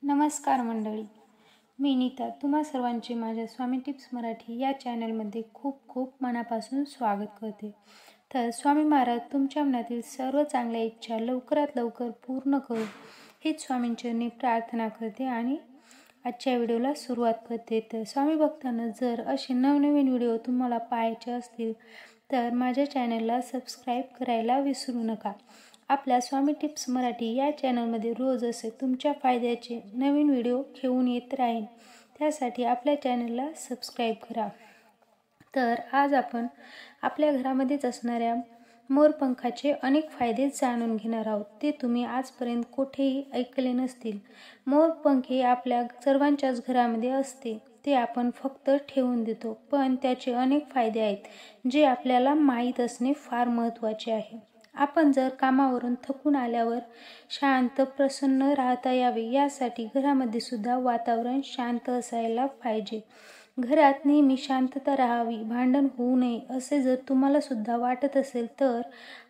नमस्कार मंडळी, मी नीता तुम्हा सर्वांचे माझ्या स्वामी टिप्स मराठी या चॅनलमध्ये खूप खूप मनापासून स्वागत करते। तर स्वामी महाराज तुमच्या मनातील सर्व चांगल्या इच्छा लवकरात लवकर पूर्ण करू हीच स्वामींचरणी प्रार्थना करते आणि आजच्या व्हिडिओला सुरुवात करते। तर स्वामी भक्तांनो, जर असे नवनवीन व्हिडिओ तुम्हाला पाहायचे असतील तर माझ्या चॅनलला सबस्क्राईब करायला विसरू नका। आपल्या स्वामी टिप्स मराठी या चॅनलमध्ये रोज असे तुमच्या फायद्याचे नवीन व्हिडिओ घेऊन येत राहीन, त्यासाठी आपल्या चॅनलला सबस्क्राईब करा। तर आज आपण आपल्या घरामध्येच असणाऱ्या मोरपंखाचे अनेक फायदे जाणून घेणार आहोत, ते तुम्ही आजपर्यंत कुठेही ऐकले नसतील। मोरपंख हे आपल्या सर्वांच्याच घरामध्ये असते, ते आपण फक्त ठेवून देतो, पण त्याचे अनेक फायदे आहेत जे आपल्याला माहीत असणे फार महत्त्वाचे आहे। आपण जर कामावरून थकून आल्यावर शांत प्रसन्न राहता यावे यासाठी घरामध्ये सुद्धा वातावरण शांत असायला पाहिजे। घरात नेहमी शांतता राहावी, भांडण होऊ नये असे जर तुम्हाला सुद्धा वाटत असेल तर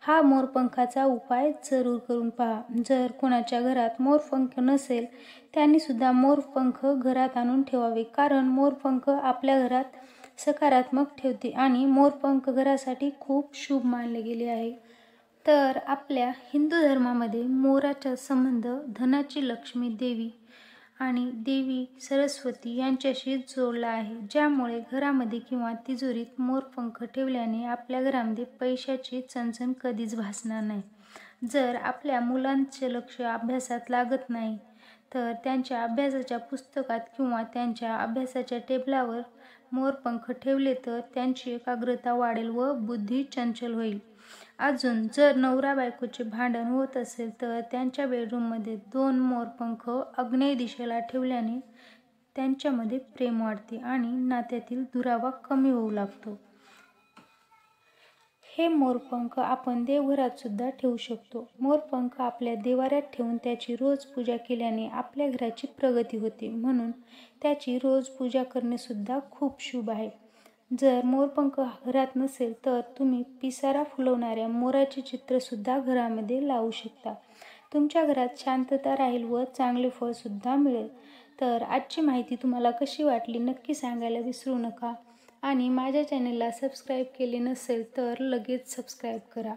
हा मोरपंखाचा उपाय जरूर करून पहा। जर कोणाच्या घरात मोरपंख नसेल त्यांनी सुद्धा मोरपंख घरात आणून ठेवावे, कारण मोरपंख आपल्या घरात सकारात्मक ठेवते आणि मोरपंख घरासाठी खूप शुभ मानले गेले आहे। तर आपल्या हिंदू धर्मामध्ये मोराचा संबंध धनाची लक्ष्मी देवी आणि देवी सरस्वती यांच्याशी जोडला आहे, ज्यामुळे घरामध्ये किंवा तिजोरीत मोरपंख ठेवल्याने आपल्या घरामध्ये पैशाची चणचण कधीच भासणार नाही। जर आपल्या मुलांचे लक्ष अभ्यासात लागत नाही तर त्यांच्या अभ्यासाच्या पुस्तकात किंवा त्यांच्या अभ्यासाच्या टेबलावर मोरपंख ठेवले तर त्यांची एकाग्रता वाढेल व बुद्धी चंचल होईल। अजून जर नवरा बायकोचे भांडण होत असेल तर त्यांच्या बेडरूममध्ये 2 मोरपंख आग्नेय दिशेला ठेवल्याने त्यांच्यामध्ये प्रेम वाढते आणि नात्यातील दुरावा कमी होऊ लागतो। हे मोरपंख आपण देवघरात सुद्धा ठेवू शकतो। मोरपंख आपल्या देवाऱ्यात ठेवून त्याची रोज पूजा केल्याने आपल्या घराची प्रगती होते, म्हणून त्याची रोज पूजा करणे सुद्धा खूप शुभ आहे। जर मोरपंख घरात नसेल तर तुम्ही पिसारा फुलवणाऱ्या मोराचे चित्र सुद्धा घरामध्ये लावू शकता। तुमच्या घरात शांतता राहील व चांगले फळ सुद्धा मिळेल। तर आजची माहिती तुम्हाला कशी वाटली नक्की सांगायला विसरू नका आणि माझ्या चॅनलला सबस्क्राईब केले नसेल तर लगेच सबस्क्राईब करा।